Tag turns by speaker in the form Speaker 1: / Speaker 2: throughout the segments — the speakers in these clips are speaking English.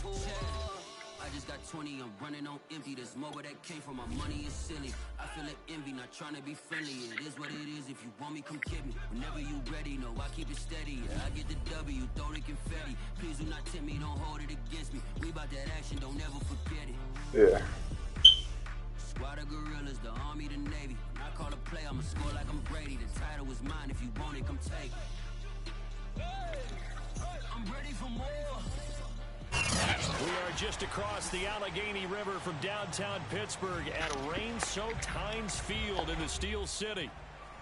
Speaker 1: I just got 20, I'm running on empty. This mobile that came from my money is silly. I feel it envy, not trying to be friendly. It is what it is, if you want me, come get me. Whenever you ready, no, I keep it steady. I get the W, throw the confetti. Please do not tempt me, don't hold it against me. We about that action, don't ever forget it.
Speaker 2: Yeah.
Speaker 1: Squad of gorillas, the army, the navy. When I call a play, I'ma score like I'm Brady. The title is mine, if you want it, come take it. I'm ready for more.
Speaker 3: We are just across the Allegheny River from downtown Pittsburgh at rain-soaked Heinz Field in the Steel City.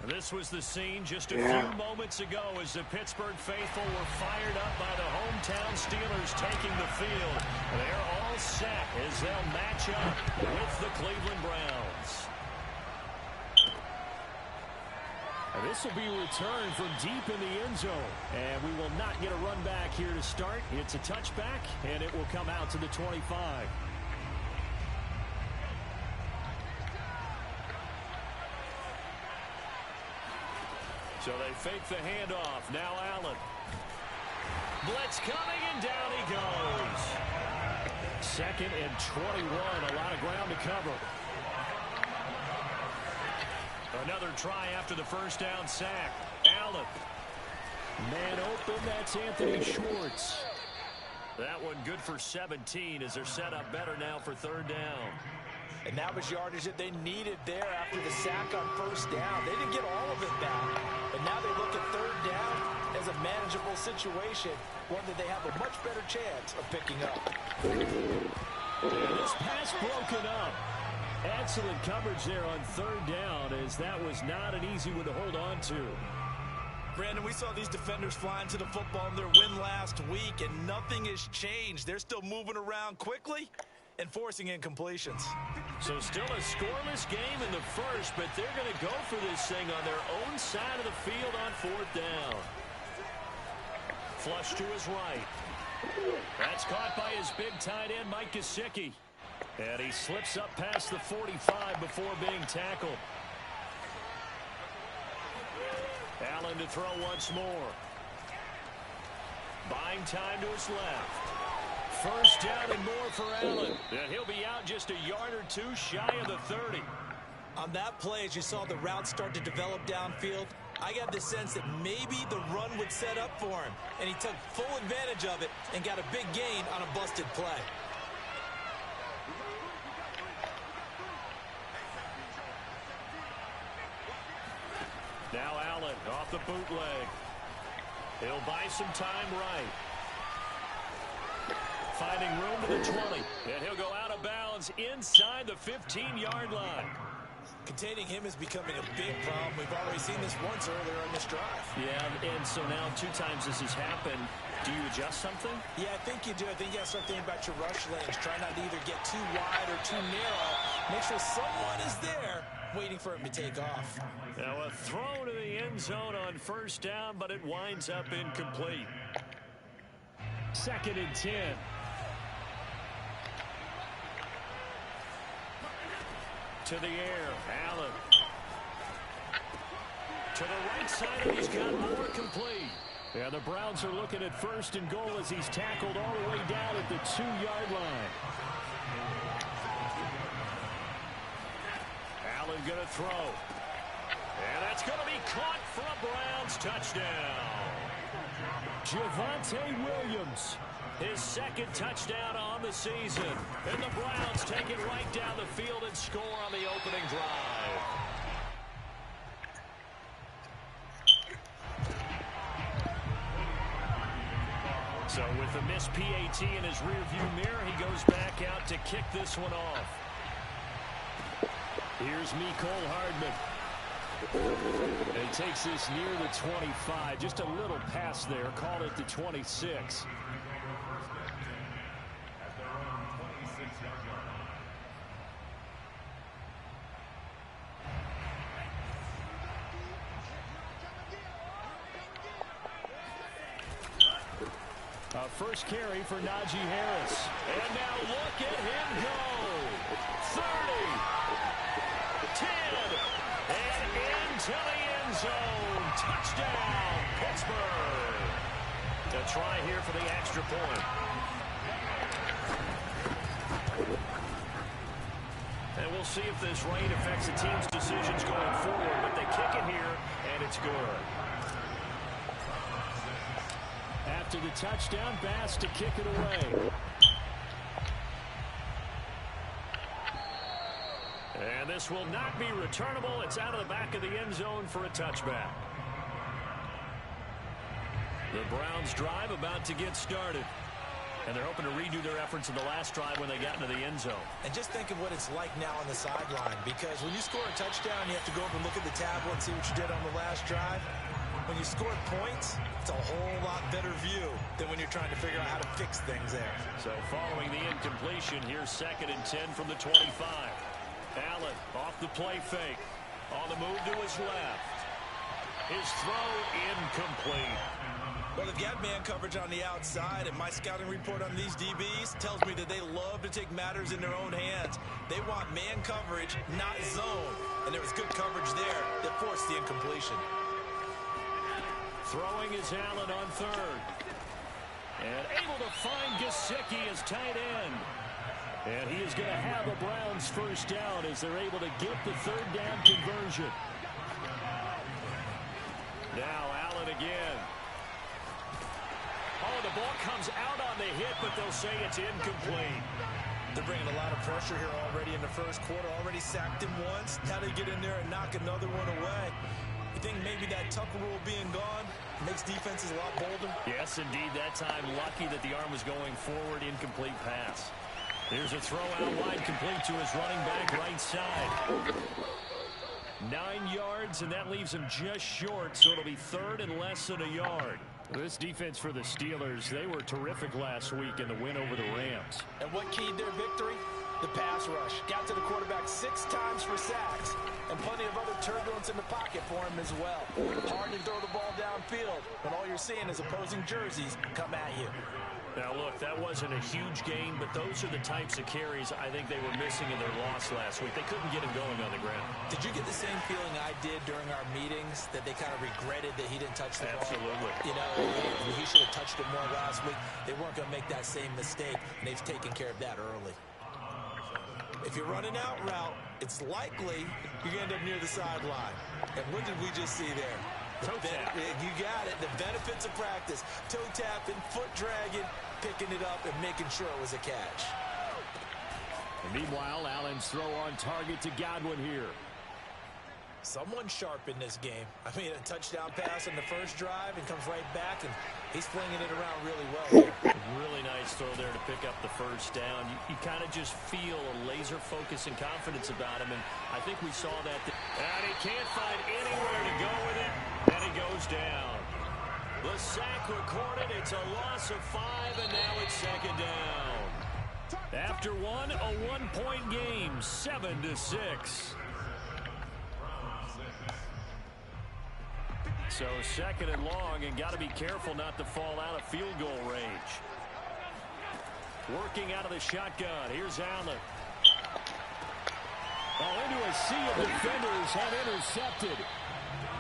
Speaker 3: This was the scene just a few moments ago as the Pittsburgh faithful were fired up by the hometown Steelers taking the field. They're all set as they'll match up with the Cleveland Browns. This will be a return from deep in the end zone. And we will not get a run back here to start. It's a touchback, and it will come out to the 25. So they fake the handoff. Now Allen. Blitz coming, and down he goes. 2nd and 21. A lot of ground to cover. Another try after the first down sack. Allen. Man open, that's Anthony Schwartz. That one good for 17 as they're set up better now for 3rd down.
Speaker 4: And that was yardage that they needed there after the sack on 1st down. They didn't get all of it back, but now they look at 3rd down as a manageable situation, one that they have a much better chance of picking up.
Speaker 3: And this pass broken up. Excellent coverage there on 3rd down, as that was not an easy one to hold on to.
Speaker 4: Brandon, we saw these defenders flying to the football in their win last week, and nothing has changed. They're still moving around quickly and forcing incompletions.
Speaker 3: So still a scoreless game in the first, but they're going to go for this thing on their own side of the field on 4th down. Flush to his right. That's caught by his big tight end, Mike Gesicki. And he slips up past the 45 before being tackled. Allen to throw once more. Buying time to his left. 1st down and more for Allen. And he'll be out just a yard or two shy of the 30.
Speaker 4: On that play, as you saw the route start to develop downfield, I got the sense that maybe the run would set up for him. And he took full advantage of it and got a big gain on a busted play.
Speaker 3: Now Allen off the bootleg. He'll buy some time right. Finding room to the 20. And he'll go out of bounds inside the 15-yard line.
Speaker 4: Containing him is becoming a big problem. We've already seen this once earlier in this drive.
Speaker 3: Yeah, and so now 2 times this has happened. Do you adjust something?
Speaker 4: Yeah, I think you do. I think you have to start thinking about your rush lanes. Try not to either get too wide or too narrow. Make sure someone is there waiting for him to take off.
Speaker 3: Now a throw to the end zone on 1st down, but it winds up incomplete. 2nd and 10. To the air, Allen. To the right side, and he's got more complete. Yeah, the Browns are looking at 1st and goal as he's tackled all the way down at the 2-yard line. Allen going to throw. And that's going to be caught for a Browns touchdown. Javonte Williams, his 2nd touchdown on the season. And the Browns take it right down the field and score on the opening drive. So with the missed PAT in his rearview mirror, he goes back out to kick this one off. Here's Mecole Hardman. And he takes this near the 25. Just a little pass there. Call it the 26. First carry for Najee Harris. And now look at him go. 30. 10. And into the end zone. Touchdown, Pittsburgh. A try here for the extra point. see if this rain affects the team's decisions going forward, but they kick it here, and it's good. After the touchdown, Bass to kick it away. And this will not be returnable. It's out of the back of the end zone for a touchback. The Browns drive about to get started. And they're hoping to redo their efforts in the last drive when they got into the end zone.
Speaker 4: And just think of what it's like now on the sideline, because when you score a touchdown, you have to go up and look at the tablet and see what you did on the last drive. When you score points, it's a whole lot better view than when you're trying to figure out how to fix things there.
Speaker 3: So following the incompletion, here's 2nd and 10 from the 25. Allen off the play fake. On the move to his left. His throw incomplete.
Speaker 4: Well, they've got man coverage on the outside, and my scouting report on these DBs tells me that they love to take matters in their own hands. They want man coverage, not zone. And there was good coverage there that forced the incompletion.
Speaker 3: Throwing is Allen on 3rd. And able to find Gesicki as tight end. And he is going to have a Browns first down as they're able to get the 3rd down conversion. Now Allen again. Oh, the ball comes out on the hit, but they'll say it's incomplete.
Speaker 4: They're bringing a lot of pressure here already in the first quarter. Already sacked him once. Now they get in there and knock another one away. You think maybe that Tucker rule being gone makes defenses a lot bolder?
Speaker 3: Yes, indeed. That time, lucky that the arm was going forward. Incomplete pass. Here's a throw out wide, complete to his running back right side. 9 yards, and that leaves him just short, so it'll be 3rd and less than a yard. This defense for the Steelers, they were terrific last week in the win over the Rams.
Speaker 4: And what keyed their victory? The pass rush. Got to the quarterback 6 times for sacks, and plenty of other turbulence in the pocket for him as well. Hard to throw the ball downfield when all you're seeing is opposing jerseys come at you.
Speaker 3: Now, look, that wasn't a huge gain, but those are the types of carries I think they were missing in their loss last week. They couldn't get him going on the ground.
Speaker 4: Did you get the same feeling I did during our meetings, that they kind of regretted that he didn't touch the ball?
Speaker 3: Absolutely.
Speaker 4: You know, he should have touched it more last week. They weren't going to make that same mistake, and they've taken care of that early. If you're running out route, it's likely you're going to end up near the sideline. And what did we just see there?
Speaker 3: Toe tap.
Speaker 4: You got it. The benefits of practice. Toe tapping, foot dragging, picking it up, and making sure it was a catch.
Speaker 3: And meanwhile, Allen's throw on target to Godwin here.
Speaker 4: Someone sharp in this game. I mean, a touchdown pass on the first drive and comes right back, and he's flinging it around really well here.
Speaker 3: Really nice throw there to pick up the first down. You kind of just feel a laser focus and confidence about him, and I think we saw that. And he can't find anywhere to go with it, and he goes down. The sack recorded. It's a loss of 5, and now it's 2nd down. After one, a 1-point game, 7-6. So 2nd and long, and got to be careful not to fall out of field goal range. Working out of the shotgun. Here's Allen. Into a sea of defenders and intercepted.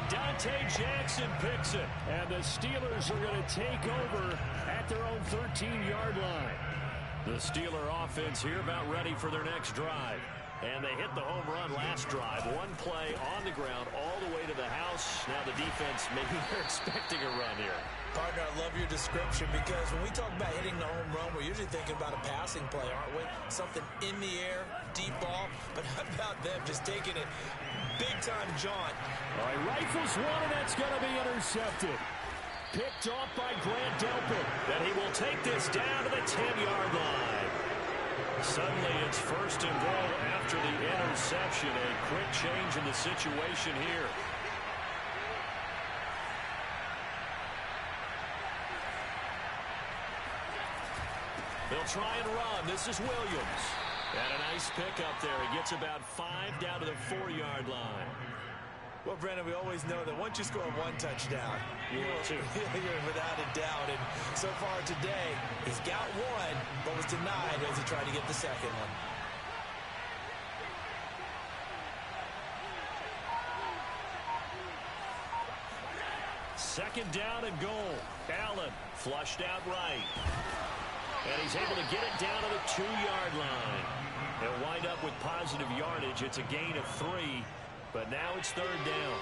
Speaker 3: Dante Jackson picks it. And the Steelers are going to take over at their own 13-yard line. The Steeler offense here about ready for their next drive. And they hit the home run last drive. One play on the ground all the way to the house. Now the defense, maybe they're expecting a run here.
Speaker 4: Partner, I love your description, because when we talk about hitting the home run, we're usually thinking about a passing play, aren't we? Something in the air, deep ball. But how about them just taking it big-time jaunt?
Speaker 3: All right, rifles one, and that's going to be intercepted. Picked off by Grant Delpit. And he will take this down to the 10-yard line. Suddenly it's 1st and goal after the interception. A quick change in the situation here. They'll try and run. This is Williams. And a nice pick up there. He gets about 5 down to the 4-yard line.
Speaker 4: Well, Brendan, we always know that once you score one touchdown, you're without a doubt. And so far today, he's got one, but was denied as he tried to get the second one. Second down and goal. Allen flushed out right.
Speaker 3: And he's able to get it down to the 2-yard line. He'll wind up with positive yardage. It's a gain of 3, but now it's 3rd down.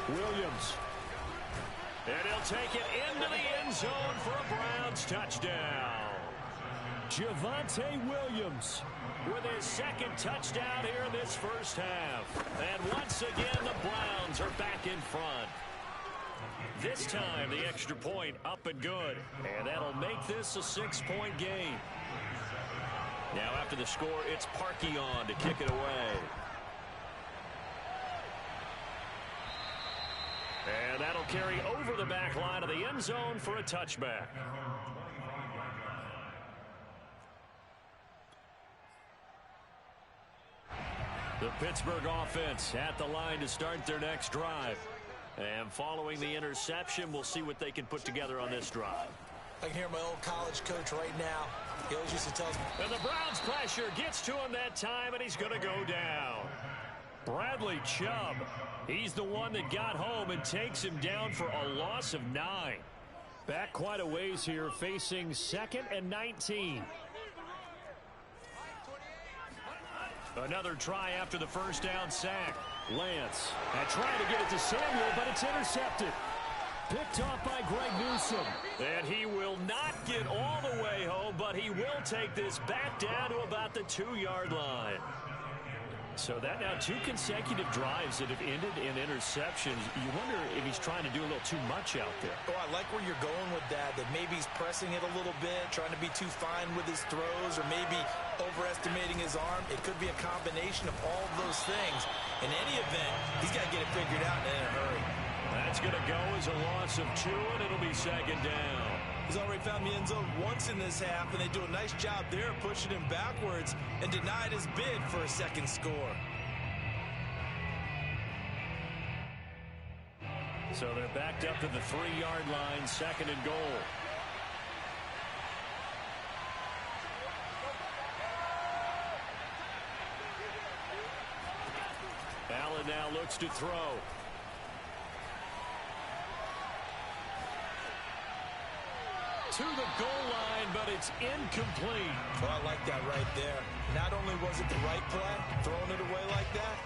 Speaker 3: Williams. And he'll take it into the end zone for a Browns touchdown. Javonte Williams with his 2nd touchdown here in this first half. And once again, the Browns are back in front. This time, the extra point up and good. And that'll make this a 6-point game. Now, after the score, it's Parkey on to kick it away. And that'll carry over the back line of the end zone for a touchback. The Pittsburgh offense at the line to start their next drive. And following the interception, we'll see what they can put together on this drive.
Speaker 4: I can hear my old college coach right now. He always used to tell us.
Speaker 3: And the Browns pressure gets to him that time, and he's going to go down. Bradley Chubb. He's the one that got home and takes him down for a loss of 9. Back quite a ways here, facing 2nd and 19. Another try after the first down sack. Lance trying to get it to Samuel, but it's intercepted. Picked off by Greg Newsome. And he will not get all the way home, but he will take this back down to about the 2-yard line. So that now 2 consecutive drives that have ended in interceptions. You wonder if he's trying to do a little too much out there.
Speaker 4: Oh, I like where you're going with that maybe he's pressing it a little bit, trying to be too fine with his throws, or maybe overestimating his arm. It could be a combination of all of those things. In any event, he's got to get it figured out in a hurry.
Speaker 3: That's going to go as a loss of 2, and it'll be 2nd down.
Speaker 4: He's already found the end zone once in this half, and they do a nice job there pushing him backwards and denied his bid for a 2nd score.
Speaker 3: So they're backed up to the 3-yard line, 2nd and goal. Allen now looks to throw. To the goal line, but it's incomplete.
Speaker 4: Oh, I like that right there. Not only was it the right play, throwing it away like that,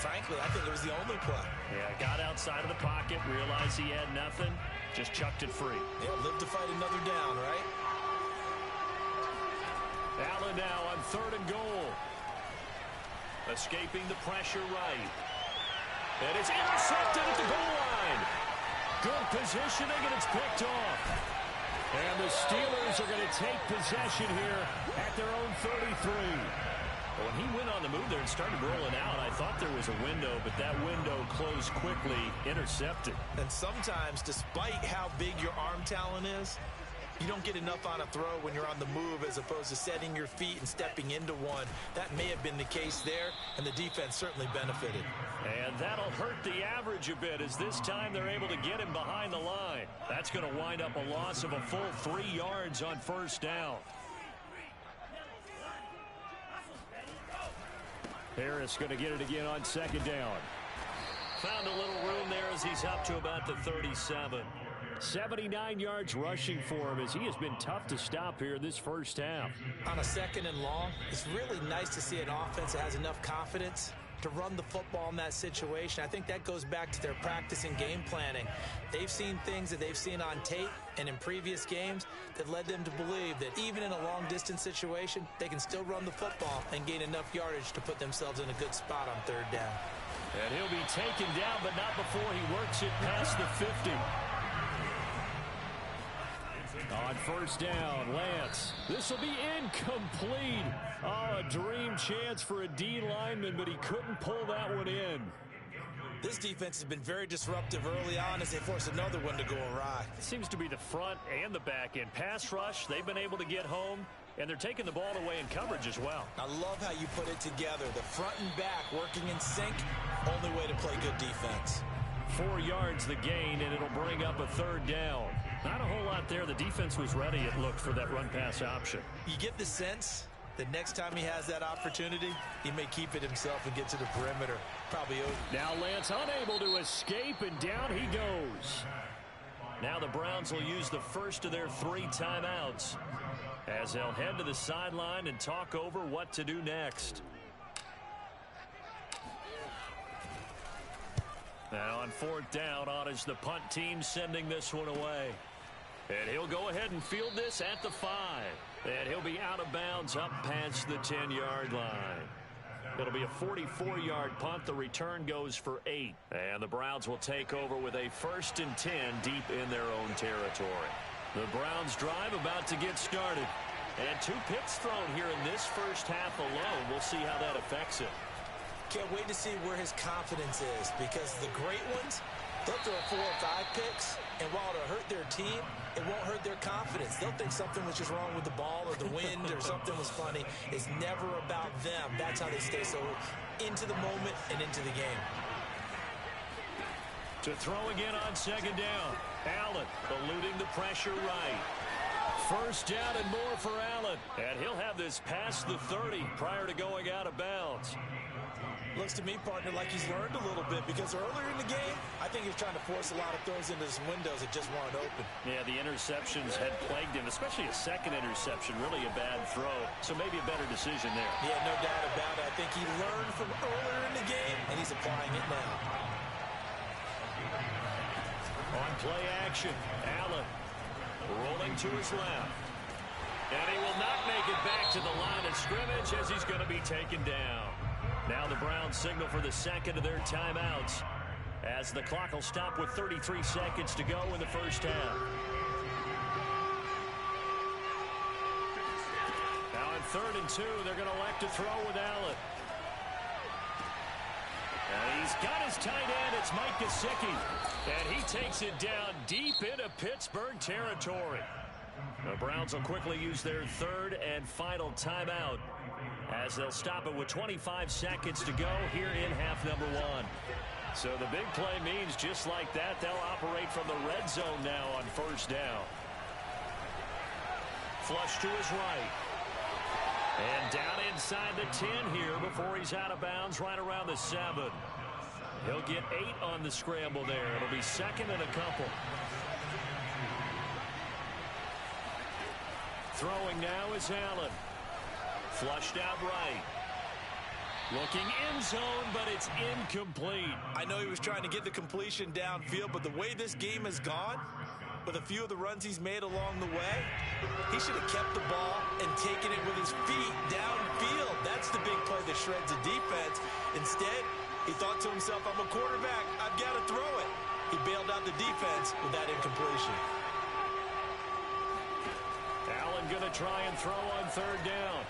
Speaker 4: frankly, I think it was the only play.
Speaker 3: Yeah, got outside of the pocket, realized he had nothing, just chucked it free.
Speaker 4: Yeah, live to fight another down, right?
Speaker 3: Allen now on 3rd and goal. Escaping the pressure right. And it's intercepted at the goal line. Good positioning, and it's picked off. And the Steelers are going to take possession here at their own 33. When he went on the move there and started rolling out, I thought there was a window, but that window closed quickly, intercepted.
Speaker 4: And sometimes, despite how big your arm talent is, you don't get enough on a throw when you're on the move as opposed to setting your feet and stepping into one. That may have been the case there, and the defense certainly benefited.
Speaker 3: And that'll hurt the average a bit as this time they're able to get him behind the line. That's going to wind up a loss of a full 3 yards on 1st down. Harris going to get it again on 2nd down. Found a little room there as he's up to about the 37. 79 yards rushing for him as he has been tough to stop here this first half.
Speaker 4: On a 2nd and long, it's really nice to see an offense that has enough confidence to run the football in that situation. I think that goes back to their practice and game planning. They've seen things that they've seen on tape and in previous games that led them to believe that even in a long-distance situation, they can still run the football and gain enough yardage to put themselves in a good spot on 3rd down.
Speaker 3: And he'll be taken down, but not before he works it past the 50. On 1st down, Lance. This will be incomplete. Oh, a dream chance for a D lineman, but he couldn't pull that one in.
Speaker 4: This defense has been very disruptive early on as they force another one to go awry.
Speaker 3: It seems to be the front and the back end. Pass rush, they've been able to get home, and they're taking the ball away in coverage as well.
Speaker 4: I love how you put it together. The front and back working in sync, only way to play good defense.
Speaker 3: 4 yards the gain, and it'll bring up a 3rd down. Not a whole lot there. The defense was ready, it looked, for that run-pass option.
Speaker 4: You get the sense that next time he has that opportunity, he may keep it himself and get to the perimeter. Probably over.
Speaker 3: Now Lance unable to escape, and down he goes. Now the Browns will use the first of their 3 timeouts as they'll head to the sideline and talk over what to do next. Now on 4th down, on is the punt team sending this one away. And he'll go ahead and field this at the 5. And he'll be out of bounds up past the 10-yard line. It'll be a 44-yard punt. The return goes for 8. And the Browns will take over with a 1st and 10 deep in their own territory. The Browns drive about to get started. And 2 picks thrown here in this first half alone. We'll see how that affects it.
Speaker 4: Can't wait to see where his confidence is, because the great ones, they'll throw 4 or 5 picks, and while it'll hurt their team, it won't hurt their confidence. They'll think something was just wrong with the ball or the wind or something was funny. It's never about them. That's how they stay so into the moment and into the game.
Speaker 3: To throw again on 2nd down. Allen eluding the pressure right. 1st down and more for Allen. And he'll have this past the 30 prior to going out of bounds.
Speaker 4: Looks to me, partner, like he's learned a little bit, because earlier in the game, I think he was trying to force a lot of throws into his windows that just weren't open.
Speaker 3: Yeah, the interceptions had plagued him, especially a 2nd interception, really a bad throw. So maybe a better decision there.
Speaker 4: Yeah, no doubt about it. I think he learned from earlier in the game, and he's applying it now.
Speaker 3: On play action, Allen rolling to his left. And he will not make it back to the line of scrimmage as he's going to be taken down. Now the Browns signal for the 2nd of their timeouts as the clock will stop with 33 seconds to go in the first half. Now in 3rd and 2, they're going to elect to throw with Allen. And he's got his tight end. It's Mike Gesicki. And he takes it down deep into Pittsburgh territory. The Browns will quickly use their 3rd and final timeout as they'll stop it with 25 seconds to go here in half number 1. So the big play means just like that, they'll operate from the red zone now on 1st down. Flush to his right. And down inside the 10 here before he's out of bounds right around the 7. He'll get 8 on the scramble there. It'll be 2nd and a couple. Throwing now is Allen. Flushed out right. Looking end zone, but it's incomplete.
Speaker 4: I know he was trying to get the completion downfield, but the way this game has gone, with a few of the runs he's made along the way, he should have kept the ball and taken it with his feet downfield. That's the big play that shreds the defense. Instead, he thought to himself, I'm a quarterback, I've got to throw it. He bailed out the defense with that incompletion.
Speaker 3: Allen going to try and throw on 3rd down.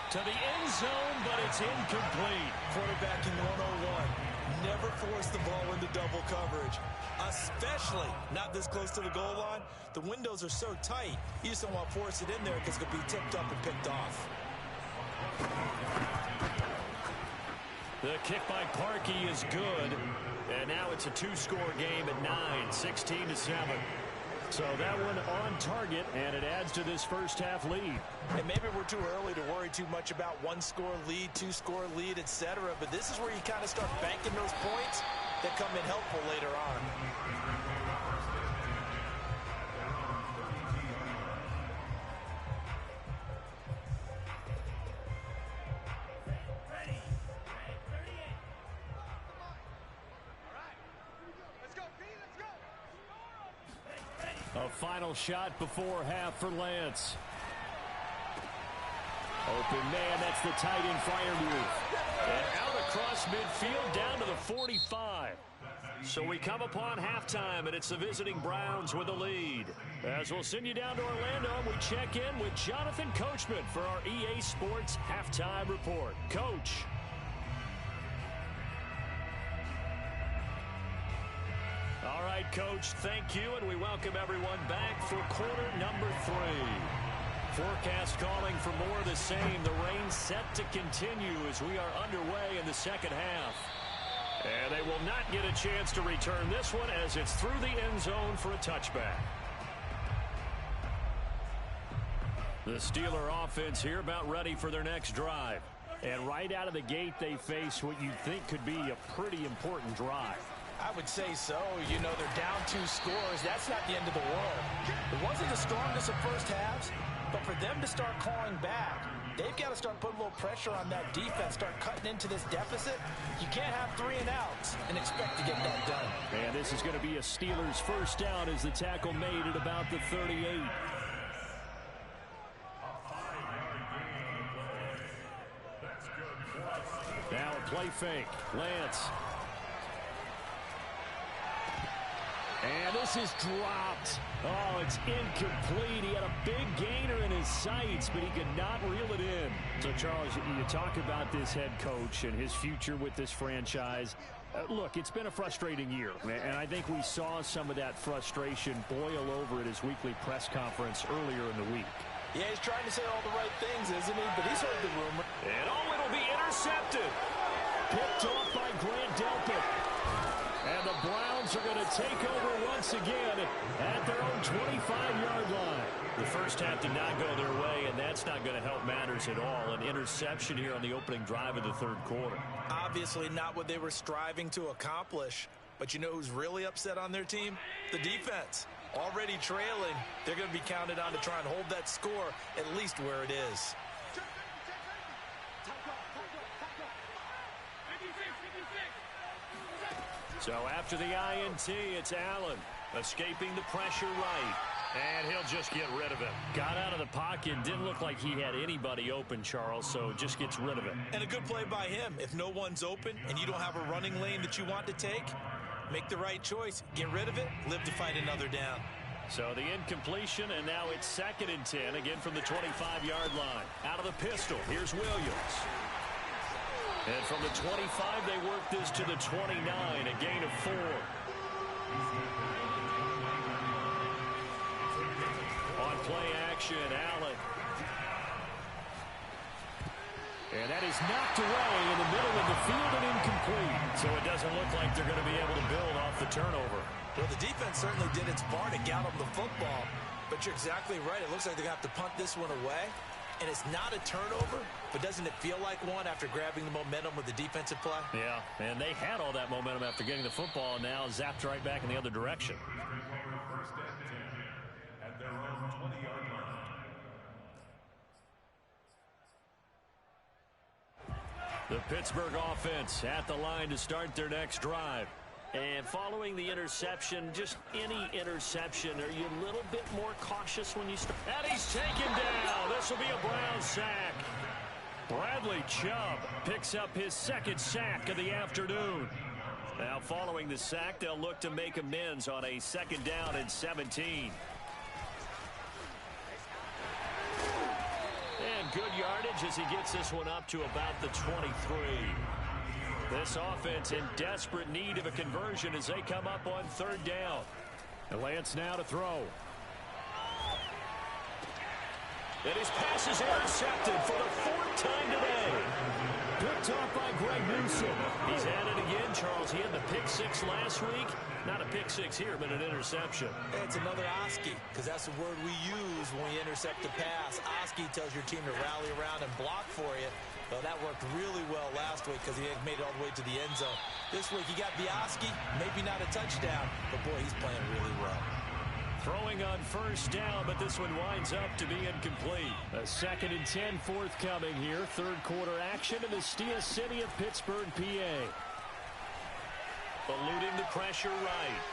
Speaker 3: To the end zone, but it's incomplete.
Speaker 4: Quarterbacking 101. Never force the ball into double coverage, especially not this close to the goal line. The windows are so tight, you just don't want to force it in there because it could be tipped up and picked off.
Speaker 3: The kick by Parkey is good. And now it's a 2-score game at 9, 16-7. So that one on target, and it adds to this first half lead.
Speaker 4: And maybe we're too early to worry too much about 1-score lead, 2-score lead, etc. But this is where you kind of start banking those points that come in helpful later on.
Speaker 3: A final shot before half for Lance. Open man, that's the tight end Freiermuth. And out across midfield down to the 45. So we come upon halftime, and it's the visiting Browns with the lead. As we'll send you down to Orlando, we check in with Jonathan Coachman for our EA Sports Halftime Report. Coach. All right, Coach, thank you, and we welcome everyone back for quarter number 3. Forecast calling for more of the same. The rain set to continue as we are underway in the second half. And they will not get a chance to return this one as it's through the end zone for a touchback. The Steeler offense here about ready for their next drive. And right out of the gate, they face what you'd think could be a pretty important drive.
Speaker 4: I would say so. You know, they're down 2 scores. That's not the end of the world. It wasn't the strongest of first halves, but for them to start clawing back, they've got to start putting a little pressure on that defense, start cutting into this deficit. You can't have 3 and outs and expect to get that done.
Speaker 3: And this is going to be a Steelers first down as the tackle made at about the 38. Now a play fake. Lance. And this is dropped. Oh, it's incomplete. He had a big gainer in his sights, but he could not reel it in. So, Charles, you talk about this head coach and his future with this franchise. Look, it's been a frustrating year, and I think we saw some of that frustration boil over at his weekly press conference earlier in the week.
Speaker 4: Yeah, he's trying to say all the right things, isn't he? But he's heard the rumor.
Speaker 3: And oh, it'll be intercepted. Picked off by Grant Delpit. And the Browns are going to take over once again at their own 25-yard line. The first half did not go their way, and that's not going to help matters at all. An interception here on the opening drive of the third quarter.
Speaker 4: Obviously not what they were striving to accomplish. But you know who's really upset on their team? The defense. Already trailing, they're going to be counted on to try and hold that score at least where it is.
Speaker 3: So after the INT, it's Allen escaping the pressure right. And he'll just get rid of it. Got out of the pocket. Didn't look like he had anybody open, Charles, so just gets rid of it.
Speaker 4: And a good play by him. If no one's open and you don't have a running lane that you want to take, make the right choice. Get rid of it. Live to fight another down.
Speaker 3: So the incompletion, and now it's 2nd and 10, again from the 25-yard line. Out of the pistol, here's Williams. And from the 25, they work this to the 29, a gain of 4. On play action, Allen. And that is knocked away in the middle of the field and incomplete. So it doesn't look like they're going to be able to build off the turnover.
Speaker 4: Well, the defense certainly did its part to gallop the football. But you're exactly right. It looks like they're going to have to punt this one away. And it's not a turnover, but doesn't it feel like one after grabbing the momentum with the defensive play?
Speaker 3: Yeah, and they had all that momentum after getting the football, and now zapped right back in the other direction. At their own 20-yard line. The Pittsburgh offense at the line to start their next drive. And following the interception, just any interception, are you a little bit more cautious when you start? And he's taken down. This will be a Brown sack. Bradley Chubb picks up his 2nd sack of the afternoon. Now following the sack, they'll look to make amends on a 2nd down and 17. And good yardage as he gets this one up to about the 23. This offense in desperate need of a conversion as they come up on 3rd down. And Lance now to throw. And his pass is intercepted for the 4th time today. Picked off by Greg Newsome. He's at it again, Charles. He had the pick 6 last week. Not a pick 6 here, but an interception.
Speaker 4: It's another Oski, because that's the word we use when we intercept a pass. Oski tells your team to rally around and block for you. Well, that worked really well last week because he made it all the way to the end zone. This week he got Oski, maybe not a touchdown, but boy, he's playing really well.
Speaker 3: Throwing on 1st down, but this one winds up to be incomplete. A 2nd and 10 forthcoming here. 3rd quarter action in the steel city of Pittsburgh, PA. Eluding the pressure right.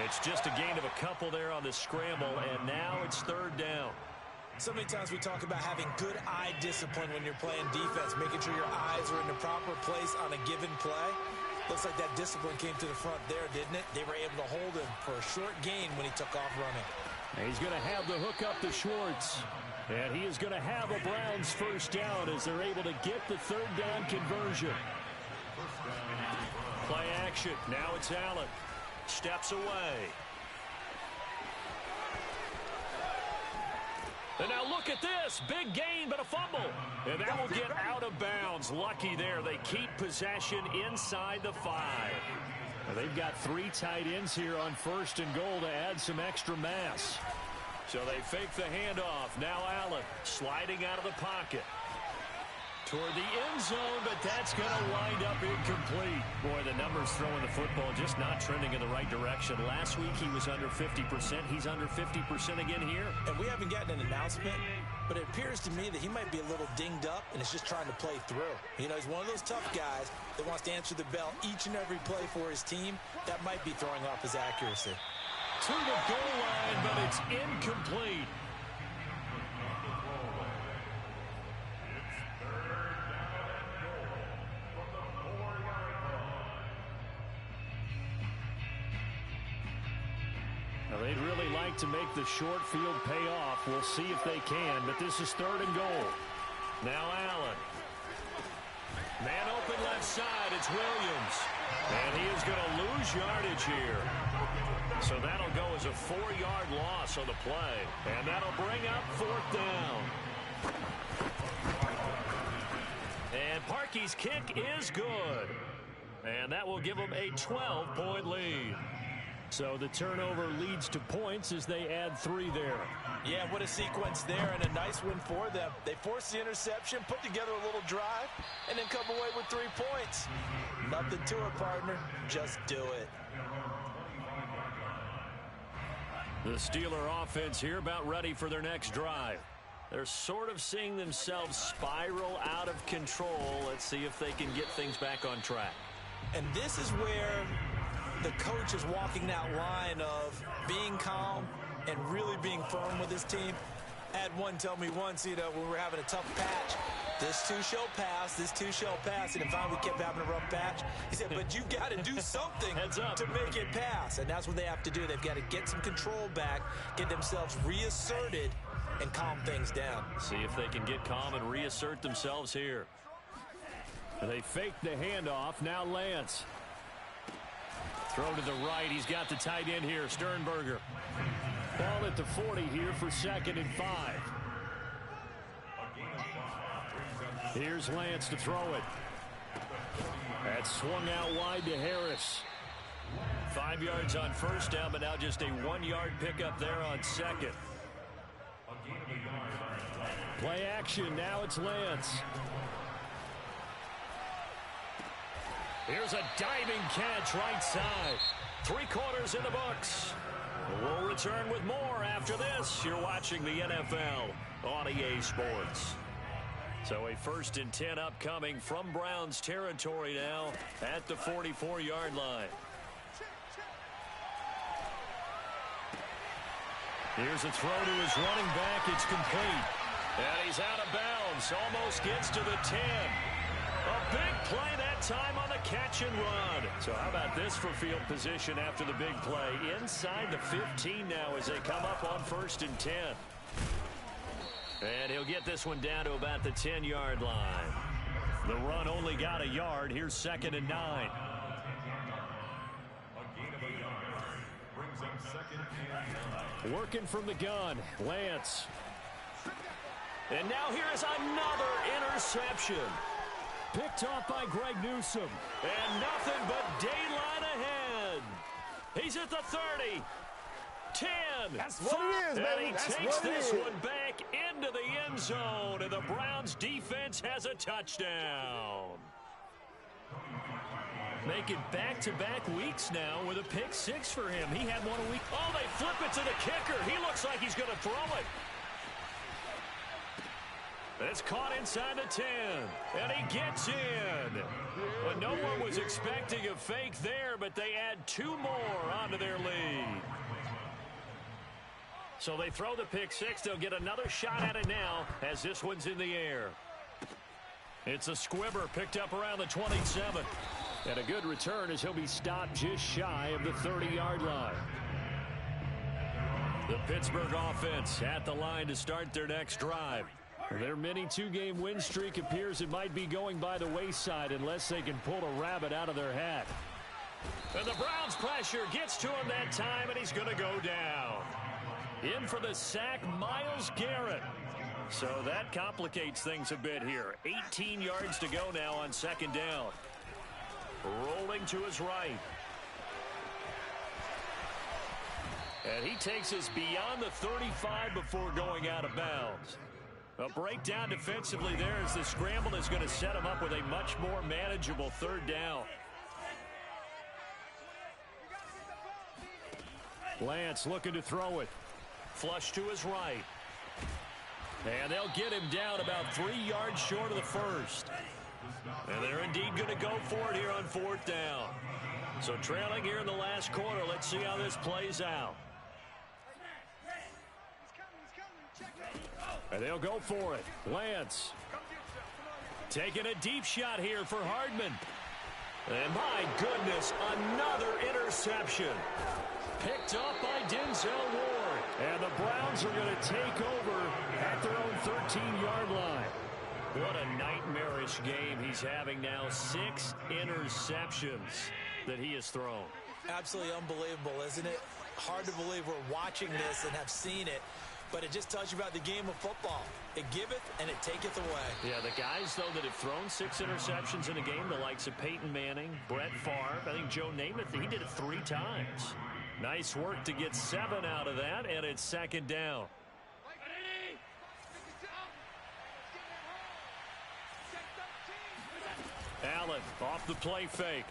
Speaker 3: It's just a gain of a couple there on the scramble, and now it's 3rd down.
Speaker 4: So many times we talk about having good eye discipline when you're playing defense, making sure your eyes are in the proper place on a given play. Looks like that discipline came to the front there, didn't it? They were able to hold him for a short gain when he took off running.
Speaker 3: And he's going to have the hook up to Schwartz. And he is going to have a Browns 1st down as they're able to get the 3rd down conversion. Play action. Now it's Allen. Steps away. And now look at this. Big gain, but a fumble. And that will get out of bounds. Lucky there. They keep possession inside the 5. Now they've got 3 tight ends here on 1st and goal to add some extra mass. So they fake the handoff. Now Allen sliding out of the pocket. toward the end zone, but that's going to wind up incomplete. Boy, the numbers throwing the football just not trending in the right direction. Last week he was under 50%. He's under 50% again here.
Speaker 4: And we haven't gotten an announcement, but it appears to me that he might be a little dinged up and is just trying to play through. You know, he's one of those tough guys that wants to answer the bell each and every play for his team. That might be throwing off his accuracy.
Speaker 3: To the goal line, but it's incomplete. They'd really like to make the short field pay off. We'll see if they can, but this is 3rd and goal. Now Allen. Man open left side, it's Williams. And he is going to lose yardage here. So that'll go as a 4-yard loss on the play. And that'll bring up 4th down. And Parkey's kick is good. And that will give them a 12-point lead. So the turnover leads to points as they add 3 there.
Speaker 4: Yeah, what a sequence there, and a nice win for them. They forced the interception, put together a little drive, and then come away with 3 points. Nothing to it, partner. Just do it.
Speaker 3: The Steeler offense here about ready for their next drive. They're sort of seeing themselves spiral out of control. Let's see if they can get things back on track.
Speaker 4: And this is where the coach is walking that line of being calm and really being firm with his team. I had one tell me once, you know, when we were having a tough patch, this too shall pass, this too shall pass. And finally we kept having a rough patch. He said, but you've got to do something to make it pass. And that's what they have to do. They've got to get some control back, get themselves reasserted, and calm things down.
Speaker 3: See if they can get calm and reassert themselves here. They fake the handoff. Now Lance. Throw to the right. He's got the tight end here, Sternberger. Ball at the 40 here for 2nd and 5. Here's Lance to throw it. That's swung out wide to Harris. 5 yards on 1st down, but now just a 1-yard pickup there on 2nd. Play action. Now it's Lance. Here's a diving catch right side. 3 quarters in the books. We'll return with more after this. You're watching the NFL on EA Sports. So a 1st and 10 upcoming from Browns territory now at the 44-yard line. Here's a throw to his running back. It's complete. And he's out of bounds. Almost gets to the 10. A big play that time on the catch and run. So how about this for field position after the big play? Inside the 15 now as they come up on 1st and 10. And he'll get this one down to about the 10-yard line. The run only got a yard. Here's 2nd and 9. Working from the gun, Lance. And now here is another interception. Picked off by Greg Newsome. And nothing but daylight ahead. He's at the 30. 10.
Speaker 2: That's what it is, baby.
Speaker 3: And he takes this one back into the end zone. And the Browns defense has a touchdown. Make it back-to-back weeks now with a pick 6 for him. He had one a week. Oh, they flip it to the kicker. He looks like he's going to throw it. It's caught inside the 10, and he gets in. But no one was expecting a fake there, but they add 2 more onto their lead. So they throw the pick 6. They'll get another shot at it now as this one's in the air. It's a squibber picked up around the 27. And a good return as he'll be stopped just shy of the 30-yard line. The Pittsburgh offense at the line to start their next drive. Their mini 2-game win streak appears it might be going by the wayside unless they can pull a rabbit out of their hat. And the Browns pressure gets to him that time, and he's going to go down. In for the sack, Myles Garrett. So that complicates things a bit here. 18 yards to go now on 2nd down. Rolling to his right. And he takes us beyond the 35 before going out of bounds. A breakdown defensively there as the scramble is going to set him up with a much more manageable third down. Lance looking to throw it. Flush to his right. And they'll get him down about 3 yards short of the first. And they're indeed going to go for it here on fourth down. So trailing here in the last quarter. Let's see how this plays out. And they'll go for it. Lance taking a deep shot here for Hardman. And my goodness, another interception. Picked up by Denzel Ward. And the Browns are going to take over at their own 13-yard line. What a nightmarish game he's having now. 6 interceptions that he has thrown.
Speaker 4: Absolutely unbelievable, isn't it? Hard to believe we're watching this and have seen it. But it just tells you about the game of football. It giveth and it taketh away. Yeah, the guys, though, that have thrown 6 interceptions in a game, the likes of Peyton Manning, Brett Favre, I think Joe Namath, he did it 3 times. Nice work to get 7 out of that, and it's second down. Allen off the play fake.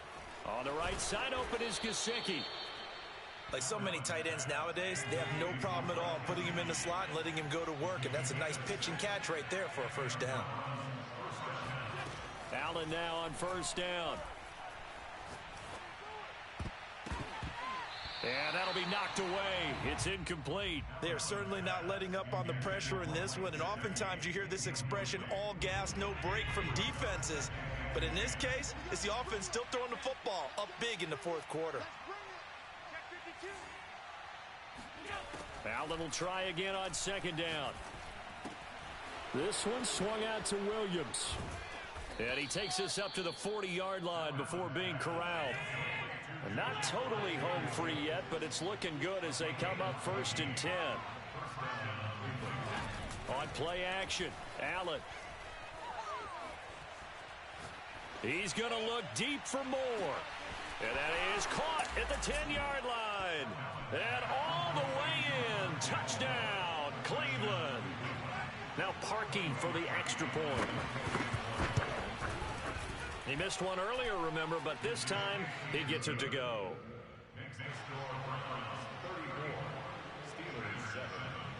Speaker 4: On the right side, open is Gesicki. Like so many tight ends nowadays, they have no problem at all putting him in the slot and letting him go to work, and that's a nice pitch and catch right there for a first down.
Speaker 3: Allen now on first down. And that'll be knocked away. It's incomplete.
Speaker 4: They are certainly not letting up on the pressure in this one, and oftentimes you hear this expression, all gas, no break from defenses. But in this case, it's the offense still throwing the football up big in the fourth quarter.
Speaker 3: Allen will try again on second down. This one swung out to Williams. And he takes us up to the 40-yard line before being corralled. Not totally home free yet, but it's looking good as they come up first and 10. On play action, Allen. He's going to look deep for more. And that is caught at the 10-yard line. And all the way in. Touchdown, Cleveland. Now Parkey for the extra point. He missed one earlier, remember, but this time he gets it to go.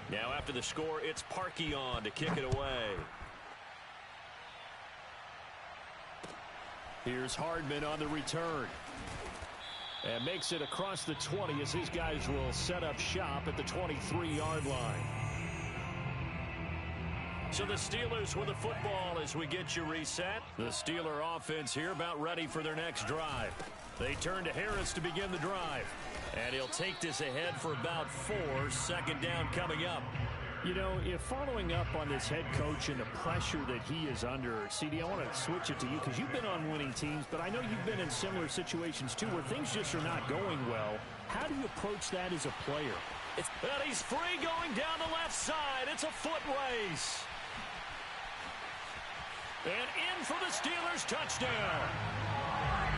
Speaker 3: Now after the score, it's Parkey on to kick it away. Here's Hardman on the return. And makes it across the 20 as his guys will set up shop at the 23-yard line. So the Steelers with the football as we get you reset. The Steeler offense here about ready for their next drive. They turn to Harris to begin the drive. And he'll take this ahead for about 4. Second down coming up.
Speaker 2: You know, if following up on this head coach and the pressure that he is under, CD, I want to switch it to you because you've been on winning teams, but I know you've been in similar situations too where things just are not going well. How do you approach that as a player?
Speaker 3: And he's free going down the left side. It's a foot race. And in for the Steelers touchdown.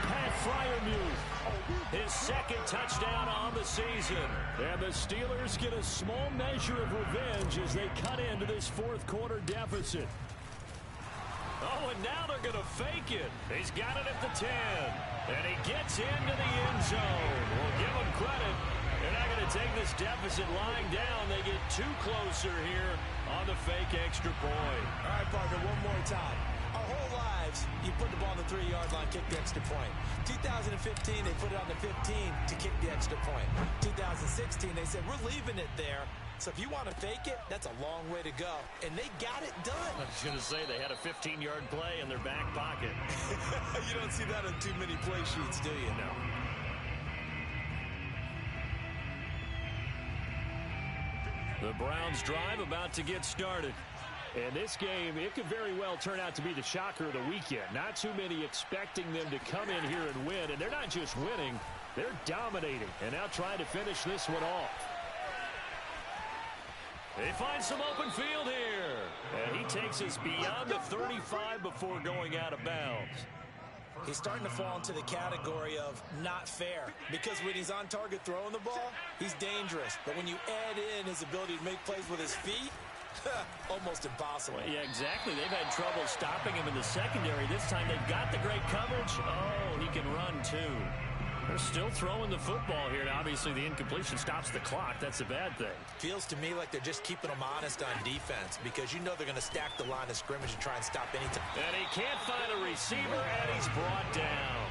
Speaker 3: Pat Freiermuth, his second touchdown on the season. And the Steelers get a small measure of revenge as they cut into this fourth quarter deficit. Oh, and now they're going to fake it. He's got it at the 10. And he gets into the end zone. We'll give him credit. They're not going to take this deficit lying down. They get 2 closer here on the fake extra point.
Speaker 4: All right, Parker, one more time. Our whole lives, you put the ball on the 3-yard line, kick the extra point. 2015, they put it on the 15 to kick the extra point. 2016, they said, we're leaving it there. So if you want to fake it, that's a long way to go. And they got it done.
Speaker 3: I was going to say, they had a 15-yard play in their back pocket.
Speaker 4: You don't see that on too many play sheets, do you?
Speaker 3: No. The Browns drive about to get started.
Speaker 2: And this game, it could very well turn out to be the shocker of the weekend. Not too many expecting them to come in here and win. And they're not just winning, they're dominating. And now trying to finish this one off.
Speaker 3: They find some open field here. And he takes us beyond the 35 before going out of bounds.
Speaker 4: He's starting to fall into the category of not fair. Because when he's on target throwing the ball, he's dangerous. But when you add in his ability to make plays with his feet, Almost impossible.
Speaker 3: Well, yeah, exactly. They've had trouble stopping him in the secondary. This time they've got the great coverage. Oh, he can run, too. They're still throwing the football here. Now, obviously, the incompletion stops the clock. That's a bad thing.
Speaker 4: Feels to me like they're just keeping them honest on defense because you know they're going to stack the line of scrimmage and try and stop any time.
Speaker 3: And he can't find a receiver, and he's brought down.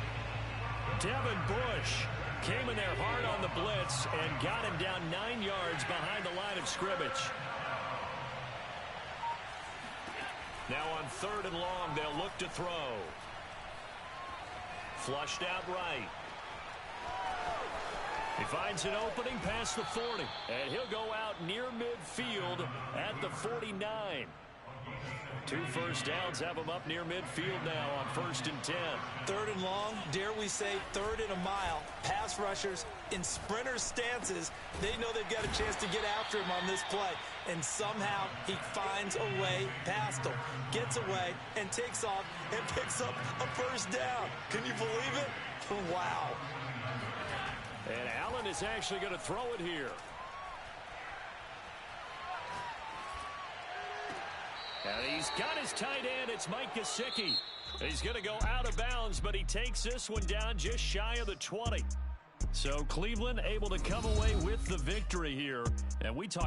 Speaker 3: Devin Bush came in there hard on the blitz and got him down 9 yards behind the line of scrimmage. Now on 3rd and long, they'll look to throw. Flushed out right. He finds an opening past the 40, and he'll go out near midfield at the 49. 2 first downs have him up near midfield now on 1st and 10.
Speaker 4: 3rd and long, dare we say 3rd and a mile. Pass rushers in sprinter stances, they know they've got a chance to get after him on this play. And somehow he finds a way past them, gets away, and takes off and picks up a first down. Can you believe it? Wow.
Speaker 3: And Allen is actually going to throw it here. And he's got his tight end. It's Mike Gesicki. He's going to go out of bounds, but he takes this one down just shy of the 20. So Cleveland able to come away with the victory here. And we talked